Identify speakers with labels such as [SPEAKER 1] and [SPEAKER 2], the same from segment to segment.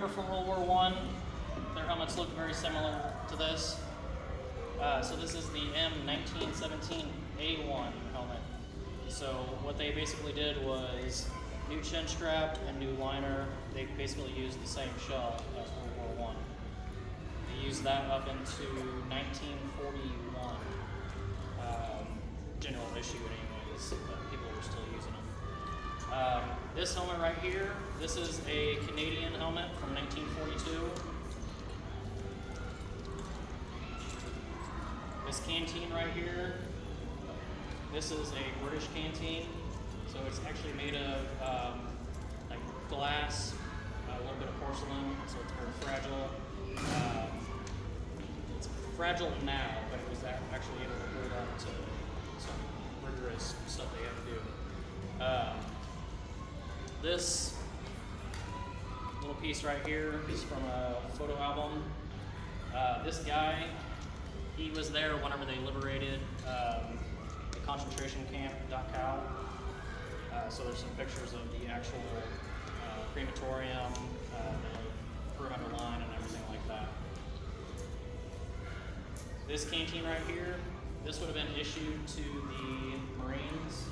[SPEAKER 1] remember from World War I, their helmets look very similar to this. So this is the M1917A1 helmet. So what they basically did was new chin strap and new liner. They basically used the same shell as World War I. They used that up into 1941. General issue anyways, but people were still using them. This helmet right here, this is a Canadian helmet from 1942. This canteen right here, this is a British canteen. So it's actually made of like glass, a little bit of porcelain, so it's very fragile. It's fragile now, but it was actually able to hold up to some rigorous stuff they have to do. This little piece right here is from a photo album. This guy, he was there whenever they liberated the concentration camp Dachau. So there's some pictures of the actual crematorium, the perimeter line, and everything like that. This canteen right here, this would have been issued to the Marines.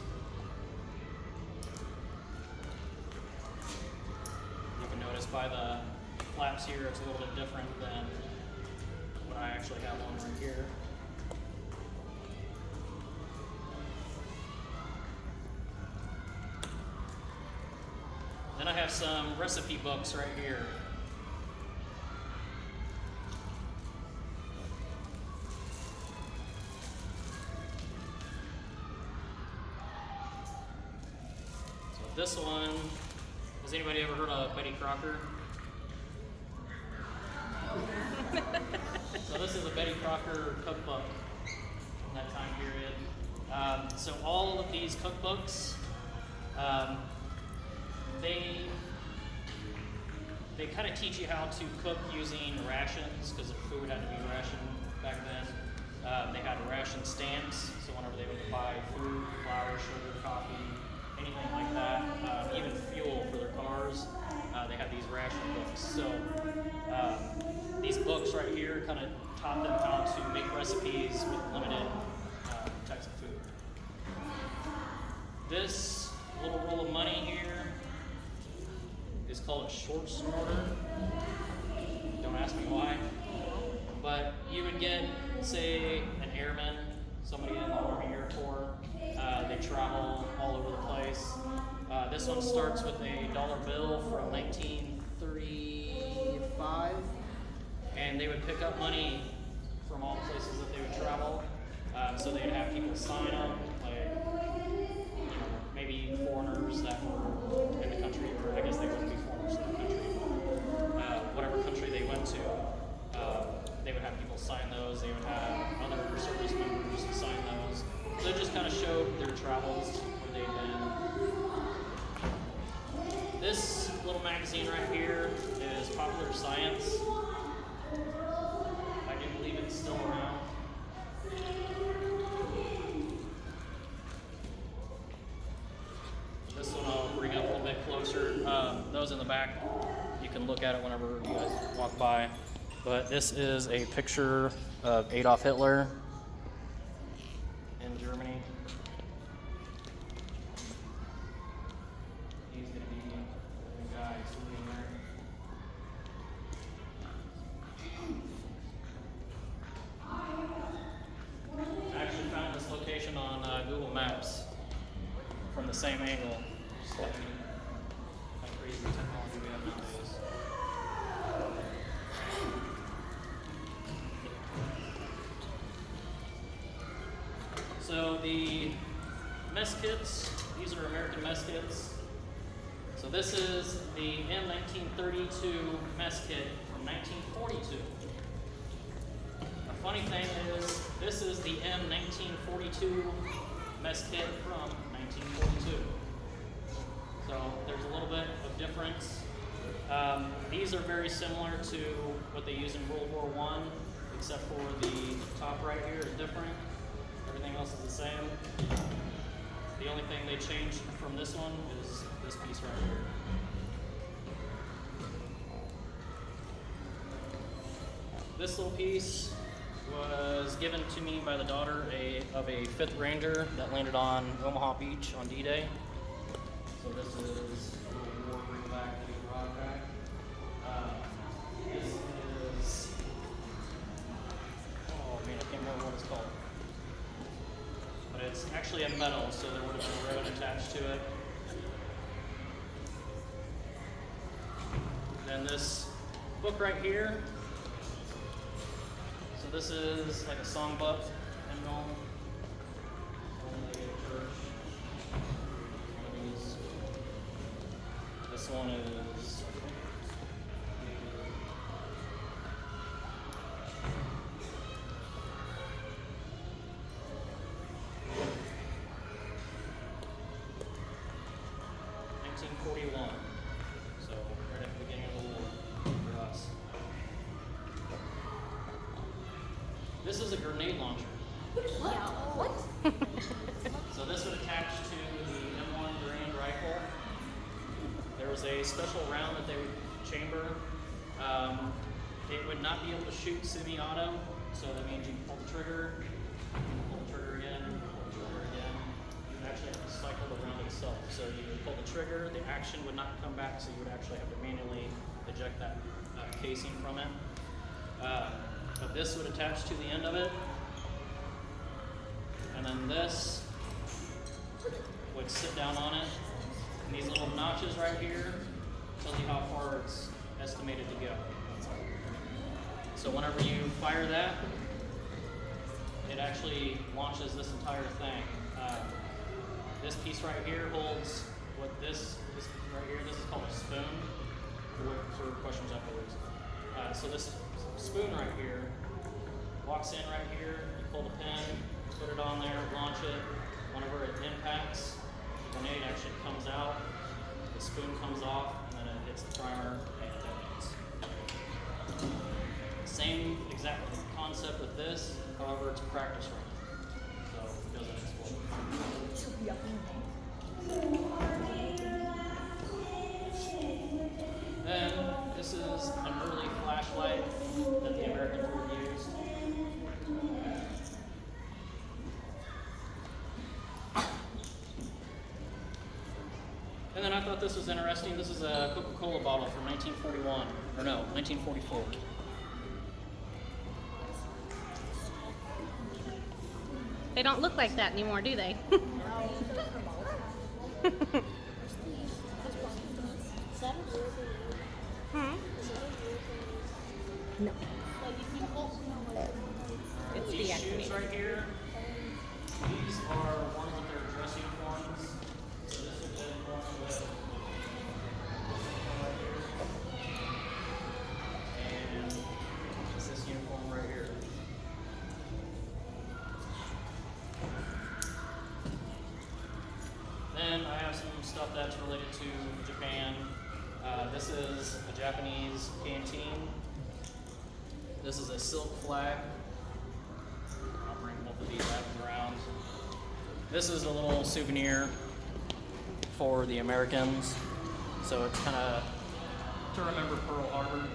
[SPEAKER 1] You can notice by the flaps here, it's a little bit different than what I actually have on right here. Then I have some recipe books right here. So this one, has anybody ever heard of Betty Crocker? So this is a Betty Crocker cookbook from that time period. So all of these cookbooks, they kind of teach you how to cook using rations, because food had to be rationed back then. They had ration stamps, so whenever they would buy food, flour, sugar, coffee, anything like that, even fuel for their cars, they had these ration books. So these books right here kind of taught them how to make recipes with limited types of food. This little roll of money here is called a short snorter. Don't ask me why. But you would get, say, an airman, somebody in the Army Air Corps. They travel all over the place. This one starts with a dollar bill from 1935. And they would pick up money from all the places that they would travel. So they'd have people sign them, like, maybe foreigners that were in the country, or I guess they wouldn't be foreigners in the country. Whatever country they went to, they would have people sign those. They would have other service members sign those. So it just kind of showed their travels, where they'd been. This little magazine right here is Popular Science. I do believe it's still around. This one I'll bring up a little bit closer. Those in the back, you can look at it whenever you guys walk by. But this is a picture of Adolf Hitler in Germany. He's going to be the guy sitting there. I actually found this location on Google Maps from the same angle. Just like how crazy technology we have nowadays. So the mess kits, these are American mess kits. So this is the M1932 mess kit from 1942. The funny thing is, this is the M1942 mess kit from 1942. So there's a little bit of difference. These are very similar to what they use in World War I, except for the top right here is different. Everything else is the same. The only thing they changed from this one is this piece right here. This little piece was given to me by the daughter of a 5th Ranger that landed on Omaha Beach on D-Day. So this is a little war bringback to the rock track. This is, oh man, I can't remember what it's called. But it's actually a metal, so there would have been a ribbon attached to it. Then this book right here. So this is like a songbook hymnal. This one is $1941. So right at the beginning of the war for us. This is a grenade launcher.
[SPEAKER 2] What?
[SPEAKER 1] So this would attach to the M1 Garand rifle. There was a special round that they would chamber. It would not be able to shoot semi-auto, so that means you pull the trigger again, pull the trigger again. You would actually have to cycle the round itself. So you would pull the trigger, the action would not come back, so you would actually have to manually eject that casing from it. But this would attach to the end of it. And then this would sit down on it. And these little notches right here tells you how far it's estimated to go. So whenever you fire that, it actually launches this entire thing. This piece right here holds what this right here, this is called a spoon, for questions afterwards. So this spoon right here walks in right here, you pull the pin, put it on there, launch it. Whenever it impacts, the grenade actually comes out, the spoon comes off, and then it hits the primer and it detonates. Same exact concept with this, however it's a practice run, so it doesn't explode. Then this is an early flashlight that the Americans would use. And then I thought this was interesting. This is a Coca-Cola bottle from 1941, or no, 1944.
[SPEAKER 2] They don't look like that anymore, do they? No. It's
[SPEAKER 1] These shoes
[SPEAKER 2] deactivated.
[SPEAKER 1] right here, these are ones of their dress uniforms. So this would then go with right here. And this uniform right here. Then I have some stuff that's related to Japan. This is a Japanese canteen. This is a silk flag. I'll bring both of these items around. This is a little souvenir for the Americans. So it's kind of to remember Pearl Harbor.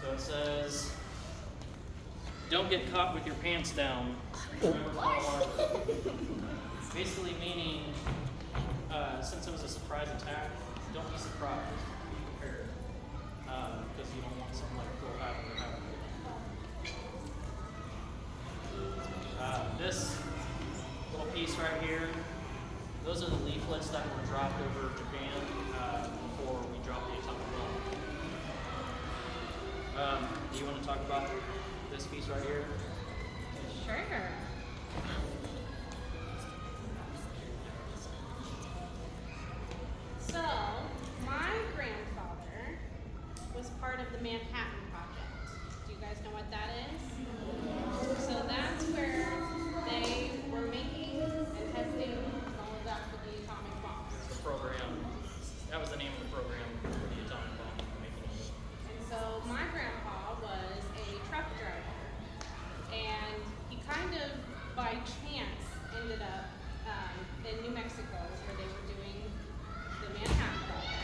[SPEAKER 1] So it says, "Don't get caught with your pants down. Remember Pearl Harbor." Basically meaning, since it was a surprise attack, don't be surprised. Be prepared. Because you don't want something like Pearl Harbor to happen. This little piece right here, those are the leaflets that were dropped over Japan before we dropped the atomic bomb. Do you want to talk about this piece right here?
[SPEAKER 2] Sure. So, my grandfather was part of the Manhattan Project. Do you guys know what that is? So that's where they were making and testing all of that for the atomic bombs.
[SPEAKER 1] It's the program. That was the name of the program for the atomic bomb making.
[SPEAKER 2] And so my grandpa was a truck driver, and he kind of by chance ended up in New Mexico where they were doing the Manhattan Project.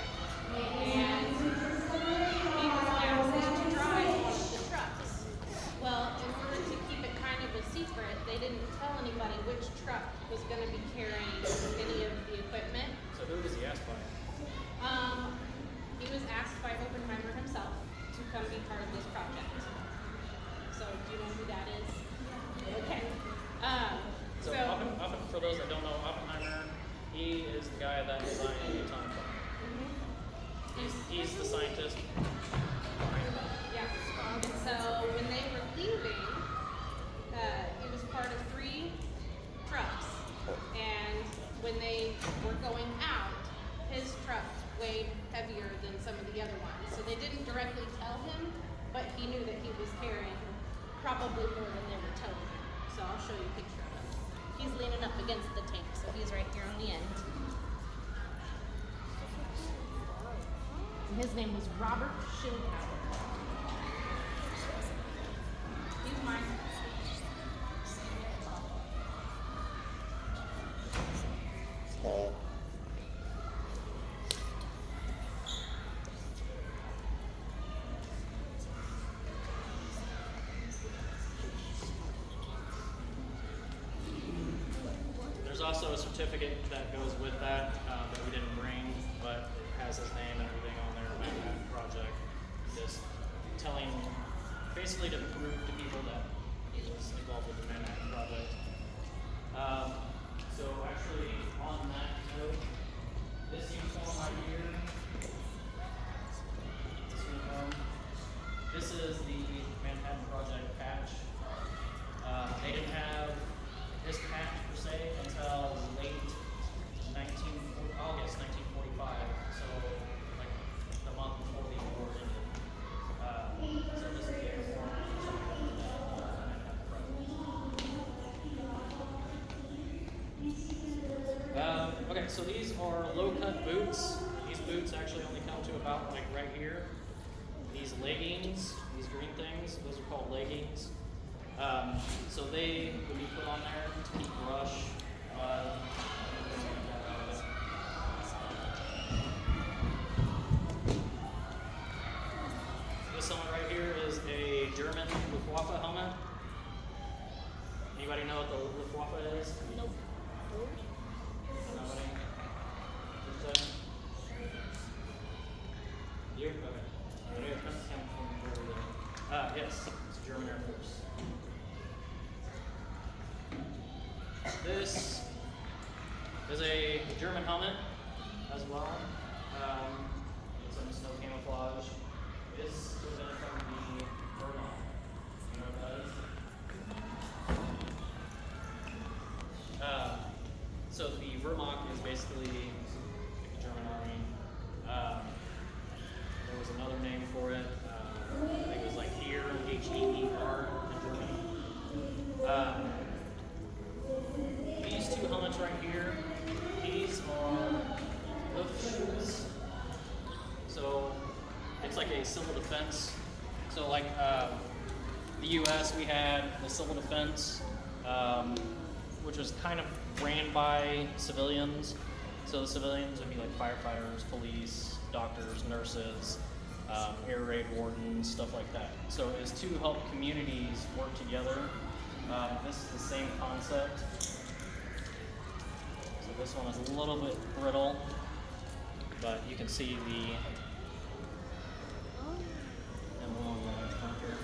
[SPEAKER 2] were going out, his truck weighed heavier than some of the other ones. So they didn't directly tell him, but he knew that he was carrying probably more than they were telling him. So I'll show you a picture of him. He's leaning up against the tank, so he's right here on the end. And his name was Robert Schildhauer. He's mine.
[SPEAKER 1] There's also a certificate that goes with that that we didn't bring, but it has his name and everything on there, Manhattan Project. Just telling, basically to prove to people that he was involved with the Manhattan Project. So actually, on that note, this uniform right here, this is the Manhattan Project patch. They didn't have this patch per se until late August 1945, so like the month before the war ended. So this is the uniform. Okay, so these are low-cut boots. These boots actually only come to about like right here. These leggings, these green things, those are called leggings. So they would be put on there to keep brush, mud, everything like that out of it. This helmet right here is a German Luftwaffe helmet. Anybody know what the Luftwaffe is?
[SPEAKER 2] Nope.
[SPEAKER 1] Nobody? Who's that? You? Okay. I knew it couldn't come from over there. Yes, it's German Air Force. This is a German helmet as well. It's in snow camouflage. It's presented from the Wehrmacht. You know what that is? So the Wehrmacht is basically the German army. There was another name for it. I think it was like Heer, H-E-E-R in German. These two helmets right here, these are Luftschutzes. So it's like a civil defense. So like the U.S., we had the civil defense, which was kind of ran by civilians. So the civilians would be like firefighters, police, doctors, nurses, air raid wardens, stuff like that. So it was to help communities work together. This is the same concept. So this one is a little bit brittle, but you can see the emblem on the front here.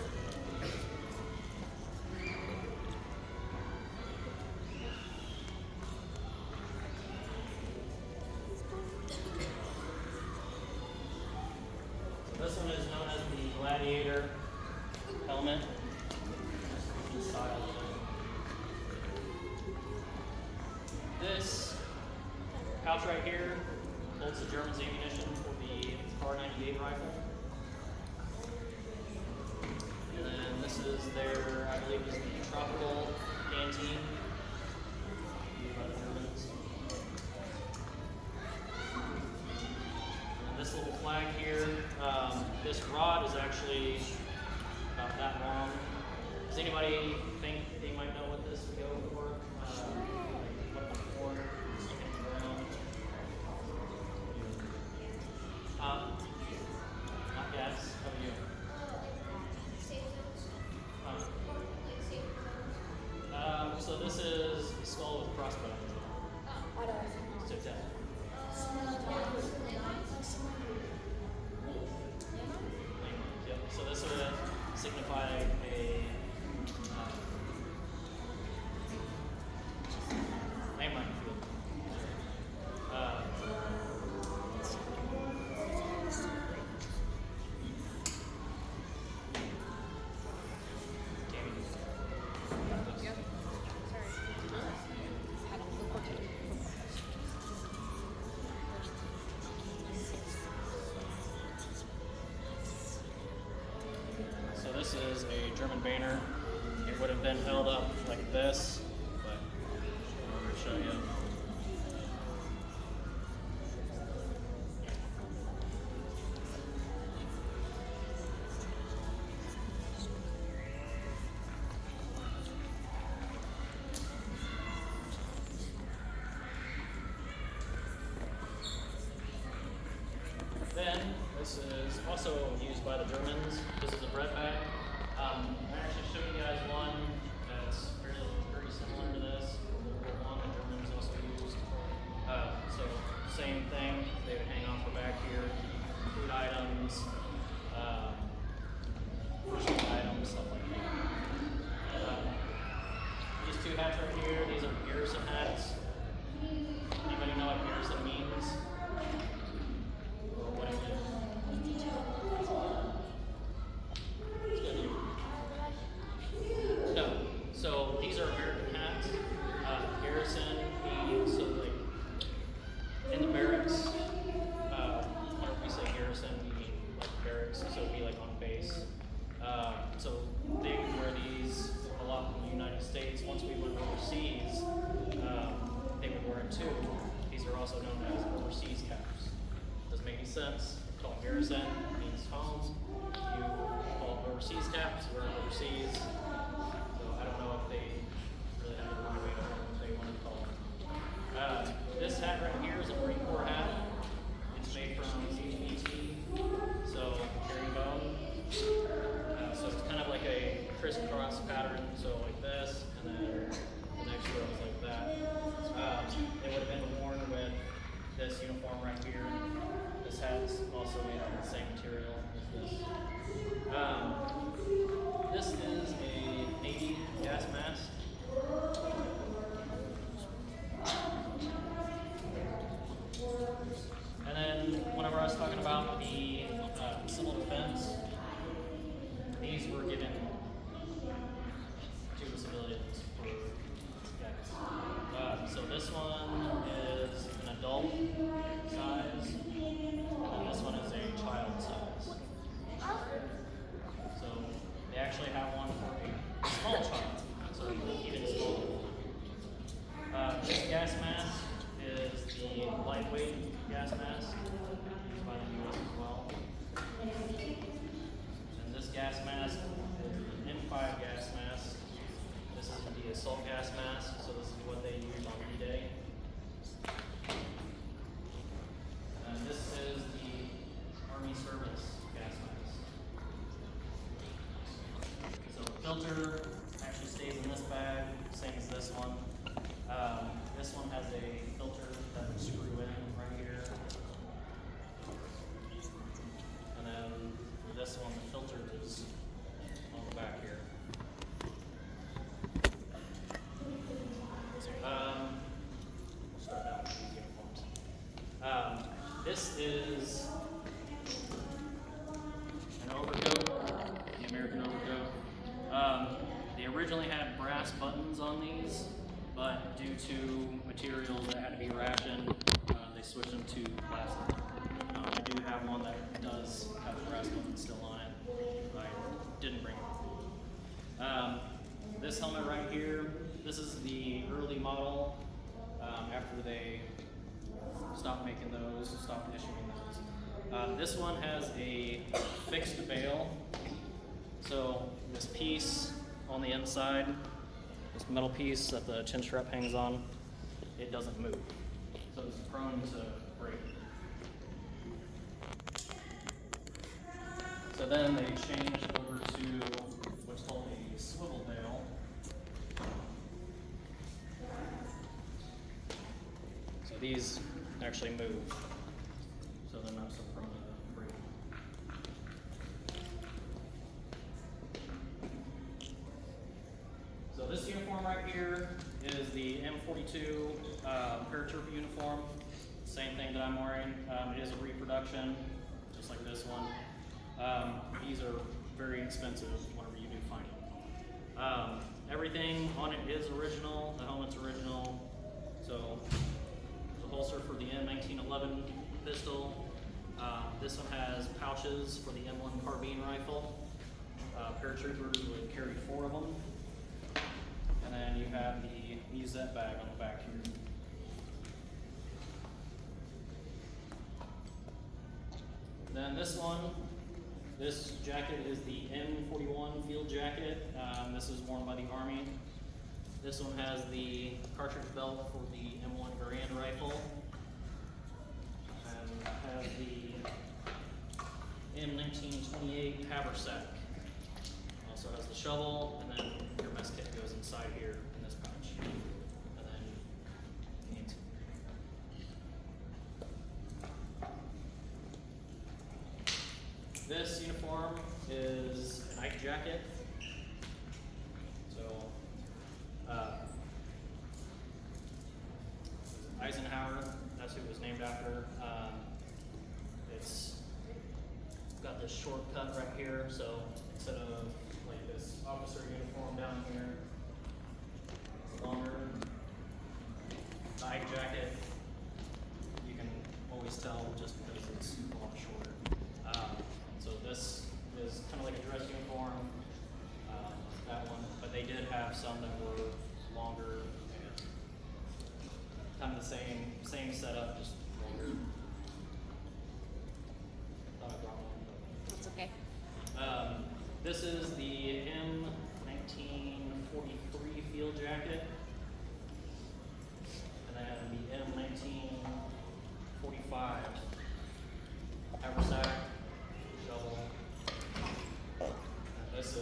[SPEAKER 1] So this one is known as the Gladiator helmet. This pouch right here holds the Germans' ammunition for the R-98 rifle. And then this is their, I believe, is the tropical canteen used by the Germans. And this little flag here, this rod is actually about that long. Does anybody think they might know what this would go for? Like up the corner, sticking in the ground. Not guess. How about you? So this is a skull with crossbones. So death. Yep. So this would signify a this is a German banner. It would have been held up like this, but I'm going to show you. Then, this is also used by the Germans. This is a bread bag. I actually showed you guys one that's very similar to this. One the Germans also used. So, same thing. They would hang off the back here. Food items, personal items, stuff like that. These two hats right here, these are Garrison hats. Anybody know what Garrison means? No. So these are American hats. Garrison means so like in the barracks. Whenever we say garrison, we mean like barracks. So it'd be like on base. So they would wear these a lot in the United States. Once we went overseas, they would wear it too. These are also known as overseas caps. Doesn't make any sense. Call it garrison means home. You call it overseas caps, we're overseas. So I don't know if they really have a wrong way to what they want to call it. This hat right here is a Marine Corps hat. It's made from HBT, so herringbone. So it's kind of like a crisscross pattern, so like this, and then the next row is like that. It would have been worn with this uniform right here. This hat's also made out of the same material as this. This is a Navy gas mask. And then whenever I was talking about the civil defense, these were given to the civilians for guys. So this one is an adult size, and this one is a child size. So they actually have one for a small child, so even smaller. This gas mask is the lightweight gas mask used by the U.S. as well. And this gas mask is an N5 gas mask. This is the assault gas mask, so this is what they use on D-Day. And this is the Army Service gas mask. So the filter actually stays in this bag, same as this one. This one has a filter that would screw in right here. And then for this one, the filter is on the back here. We'll start out with these uniforms. This is an overcoat, the American overcoat. They originally had brass buttons on these, but due to materials that had to be rationed, they switched them to plastic. I do have one that does have a brass button still on it. I didn't bring it. This helmet right here, this is the early model after they stopped making those, stopped issuing those. This one has a fixed bail. So this piece on the inside, this metal piece that the chin strap hangs on, it doesn't move. So it's prone to break. So then they changed over to what's called a swivel bail. So these actually move. So they're not so prone to break. So this uniform right here is the M42 paratrooper uniform. Same thing that I'm wearing. It is a reproduction, just like this one. These are very expensive whenever you do find them. Everything on it is original. The helmet's original. So the holster for the M1911 pistol. This one has pouches for the M1 carbine rifle. paratroopers would carry 4 of them. And then you have the musette bag on the back here. Then this jacket is the M41 field jacket. This is worn by the Army. This one has the cartridge belt for the M1 Garand rifle. And has the M1928 haversack. Also has the shovel, and then your mess kit goes inside here in this pouch. And then this uniform is an Ike jacket. So, Eisenhower, that's who it was named after. It's got this short cut right here, so instead of like this officer uniform down here, it's longer. The Ike jacket, you can always tell just because it's a lot shorter. So this is kind of like a dress uniform, that one, but they did have some that were longer, and kind of the same setup, just longer. Thought I brought one, but
[SPEAKER 2] That's okay.
[SPEAKER 1] this is the M1943 field jacket, and then the M1945 haversack, shovel. And this is a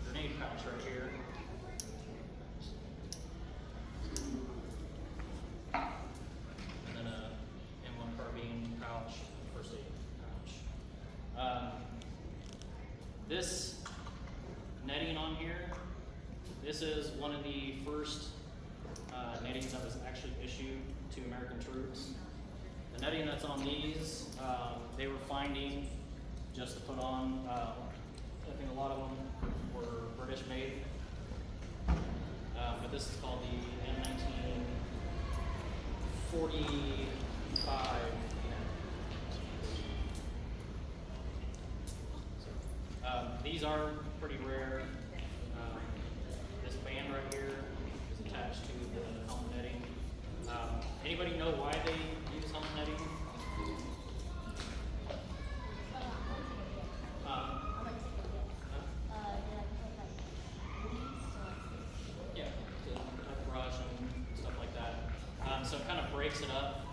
[SPEAKER 1] grenade pouch right here. And then a M1 carbine pouch, first aid pouch. This netting on here, this is one of the first nettings that was actually issued to American troops. The netting that's on these, they were finding just to put on. I think a lot of them were British made. But this is called the M1945. These are pretty rare. This band right here is attached to the helmet netting. Anybody know why they use helmet netting? Yeah, to brush and stuff like that. So it kind of breaks it up.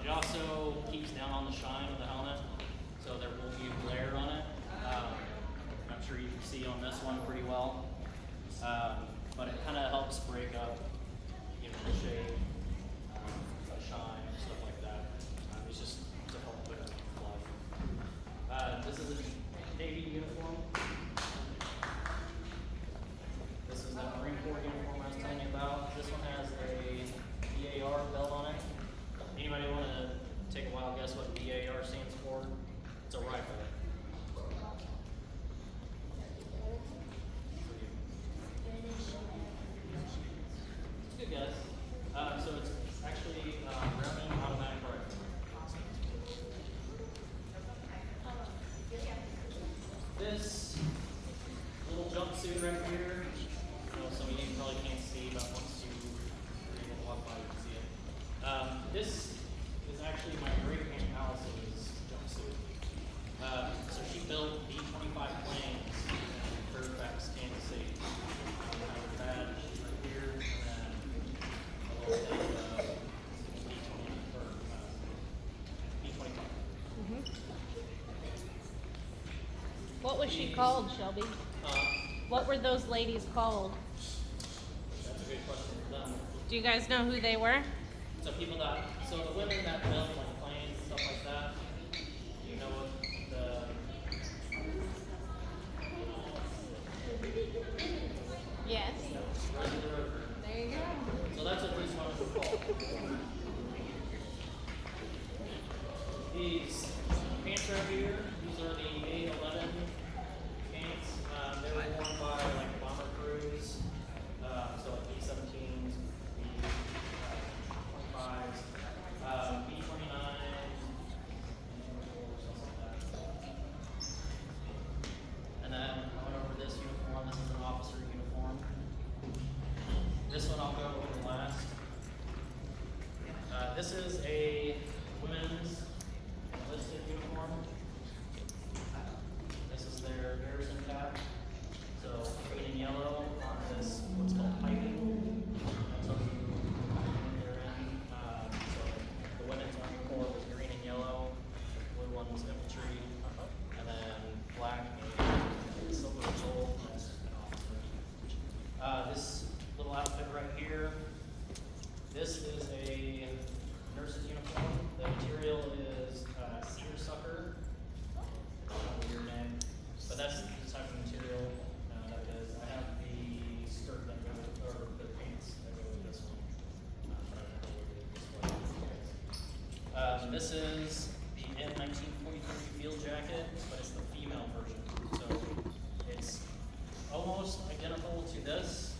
[SPEAKER 1] It also keeps down on the shine of the helmet, so there won't be a glare on it. I'm sure you can see on this one pretty well. But it kind of helps break up, the shade, the shine, stuff like that. It's just to help put it fluff. This is a Navy uniform. This is the Marine Corps uniform I was telling you about. This one has a BAR belt on it. Anybody want to take a wild guess what BAR stands for? It's a rifle. Good guess. So it's actually Browning automatic rifle. This little jumpsuit right here, some of you probably can't see, but once you're able to walk by, you can see it. This is actually my great aunt Alice's jumpsuit. So she built B-25 planes in Fairfax, Kansas City. Her badge right here, and then a little thing, B-25.
[SPEAKER 2] What was she called, Shelby? What were those ladies called?
[SPEAKER 1] That's a good question for them.
[SPEAKER 2] Do you guys know who they were?
[SPEAKER 1] So the women that built like planes and stuff like that, you know what
[SPEAKER 2] Yes.
[SPEAKER 1] right to the river.
[SPEAKER 2] There you go.
[SPEAKER 1] So that's what these ones were called. These pants right here, these are the A11 pants. They were worn by like bomber crews, so like B-17s, B-25s, B-29s, something like that. And then women's enlisted uniform. This is their garrison cap. So green and yellow on this, what's called piping. So they're in. So the women's Army Corps was green and yellow. The blue one was infantry, and then black and silver and gold. This little outfit right here. This is a nurse's uniform. The material is seersucker. Weird name, but that's the type of material that it is. I have the skirt that goes, or the pants that go with this one. But I don't know what it is. This is the M1943 field jacket, but it's the female version. So it's almost identical to this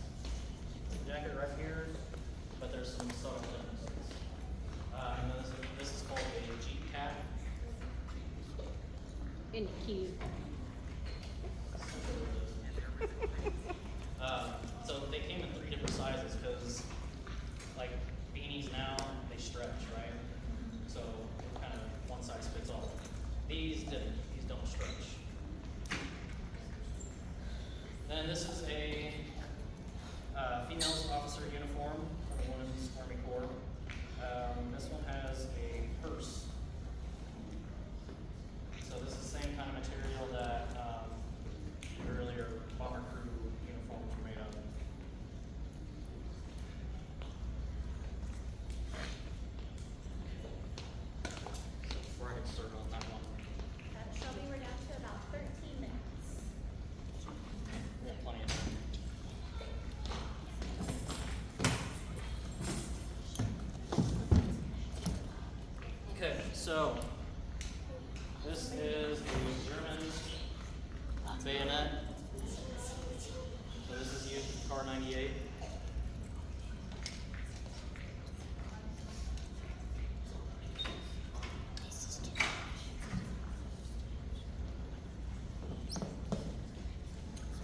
[SPEAKER 1] jacket right here, but there's some subtle differences. And then this is called a Jeep cap.
[SPEAKER 2] Isn't it cute?
[SPEAKER 1] So they came in 3 different sizes because, like, beanies now, they stretch, right? So it's kind of one size fits all. These didn't. These don't stretch. Then this is a female officer uniform for the Women's Army Corps. This one has a purse. So this is the same kind of material that the earlier bomber crew uniforms were made of. So before I get started on that one,
[SPEAKER 3] Shelby, we're down to about 13 minutes.
[SPEAKER 1] we have plenty of time. Okay, so this is a German bayonet. So this is used with Car 98.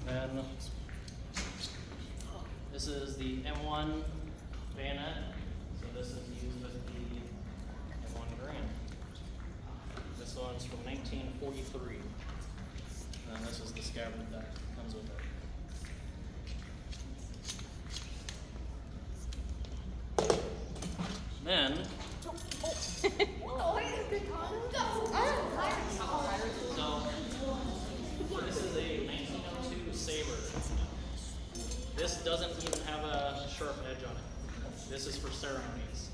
[SPEAKER 1] Then this is the M1 bayonet. So this is used with the M1 Garand. This one's from 1943. And this is the scabbard that comes with it. Then, so this is a 1902 Sabre. This doesn't even have a sharp edge on it. This is for ceremonies.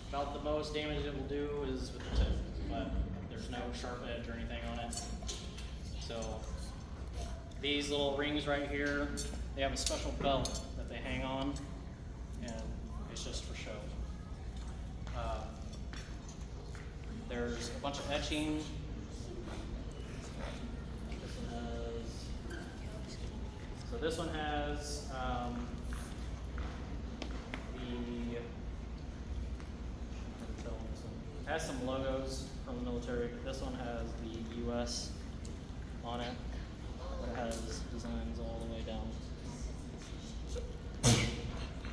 [SPEAKER 1] About the most damage it will do is with the tip, but there's no sharp edge or anything on it. So these little rings right here, they have a special belt that they hang on, and it's just for show. There's a bunch of etching. So this one has it has some logos from the military. This one has the U.S. on it, but it has designs all the way down.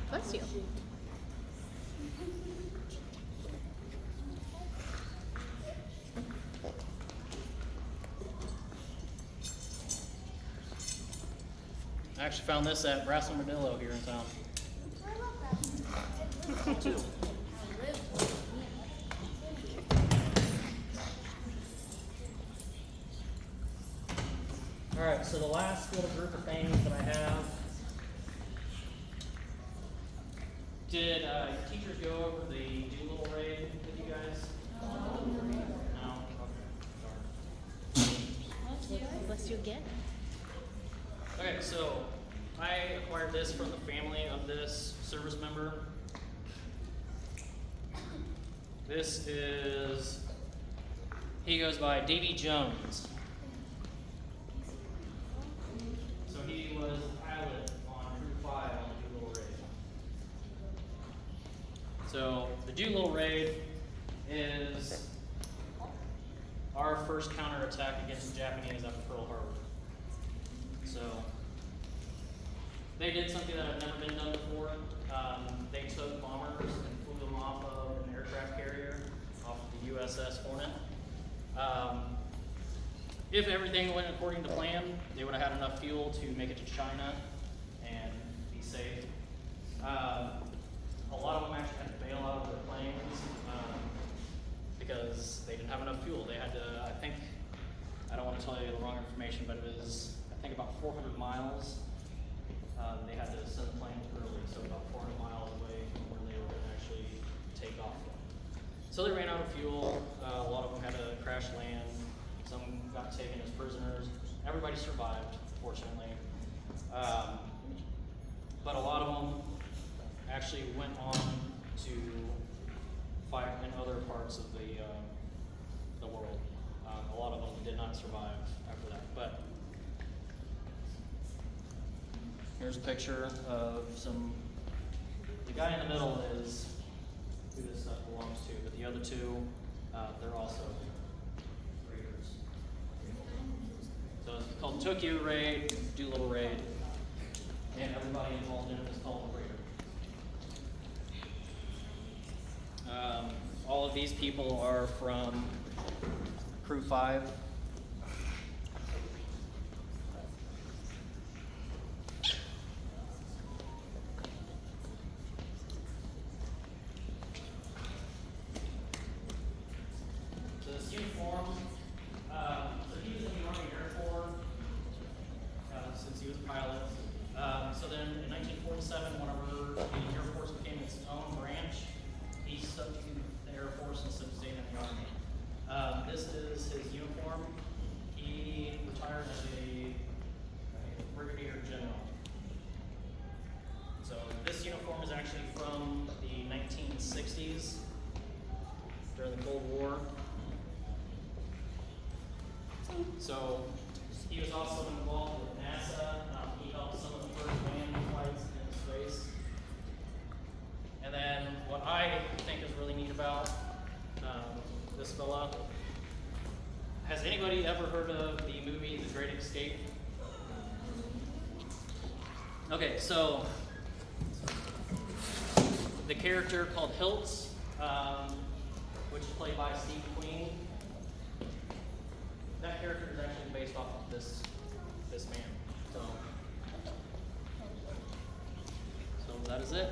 [SPEAKER 2] Bless you.
[SPEAKER 1] I actually found this at Brass Armadillo here in town.
[SPEAKER 3] I love that.
[SPEAKER 1] Too. Alright, so the last little group of things that I have. Did teachers go over the Doolittle raid with you guys? No? Okay. Darn.
[SPEAKER 2] Bless you again.
[SPEAKER 1] Okay, so I acquired this from the family of this service member. This is, he goes by Davy Jones. So he was a pilot on Crew 5 on the Doolittle raid. So the Doolittle raid is our first counterattack against the Japanese after Pearl Harbor. So they did something that had never been done before. They took bombers and flew them off of an aircraft carrier USS Hornet. If everything went according to plan, they would have had enough fuel to make it to China and be safe. A lot of them actually had to bail out of their planes because they didn't have enough fuel. They had to, I don't want to tell you the wrong information, but it was, I think, about 400 miles. They had to send the planes early, so about 400 miles away from where they were going to actually take off from. So they ran out of fuel. A lot of them had to crash land. Some got taken as prisoners. Everybody survived, fortunately. But a lot of them actually went on to fight in other parts of the world. A lot of them did not survive after that. But here's a picture of the guy in the middle is who this stuff belongs to, but the other two, they're also raiders. So it's called Tokyo Raid, Doolittle Raid, and everybody involved in it is called a raider. All of these people are from Crew 5. So this uniform, so he was in the Army Air Corps since he was a pilot. So then in 1947, whenever the Air Force became its own branch, he substituted the Air Force instead of staying in the Army. This is his uniform. He retired as a brigadier general. So this uniform is actually from the 1960s during the Cold War. So he was also involved with NASA. He helped some of the first manned flights into space. And then what I think is really neat about this fella, has anybody ever heard of the movie The Great Escape? Okay, so the character called Hiltz, which is played by Steve Queen, that character is actually based off of this man. So that is it.